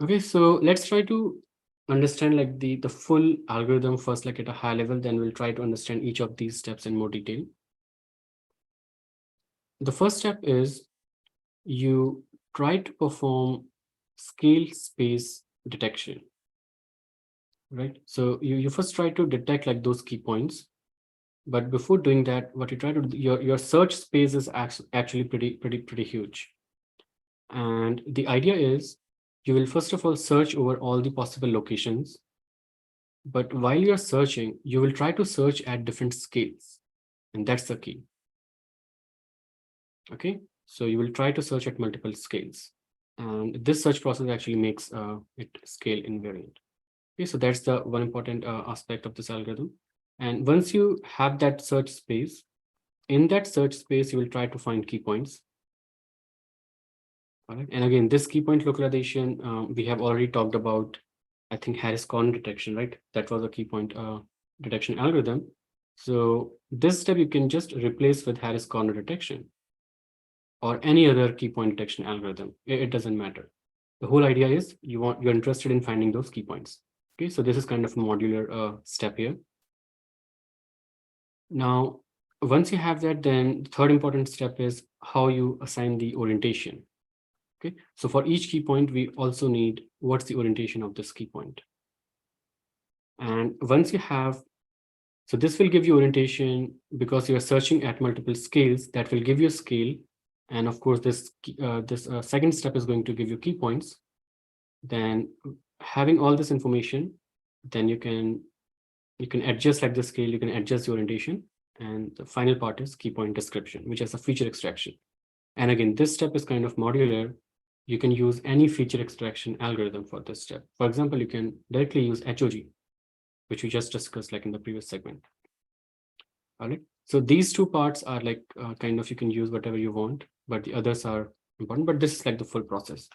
Okay, so let's try to understand like the full algorithm first, like at a high level, then we'll try to understand each of these steps in more detail. The first step is you try to perform scale space detection, right? So you first try to detect like those key points, but before doing that, what you try to do, your search space is actually pretty huge. And the idea is you will first of all search over all the possible locations. But while you're searching, you will try to search at different scales. And that's the key. Okay. So you will try to search at multiple scales. And this search process actually makes it scale invariant. Okay. So that's the one important aspect of this algorithm. And once you have that search space, in that search space, you will try to find key points. All right. And again, this key point localization, we have already talked about, I think, Harris corner detection, right? That was a key point detection algorithm. So this step you can just replace with Harris corner detection or any other key point detection algorithm. It doesn't matter. The whole idea is you're interested in finding those key points. Okay, so this is kind of a modular step here. Now, once you have that, then the third important step is how you assign the orientation. Okay, so for each key point, we also need what's the orientation of this key point. And once you have, so this will give you orientation because you're searching at multiple scales, that will give you a scale. And of course, this second step is going to give you key points. Then having all this information, then you can adjust like the scale, you can adjust the orientation. And the final part is key point description, which is a feature extraction. And again, this step is kind of modular. You can use any feature extraction algorithm for this step. For example, you can directly use HOG, which we just discussed like in the previous segment. All right. So these two parts are like kind of you can use whatever you want, but the others are important. But this is like the full process.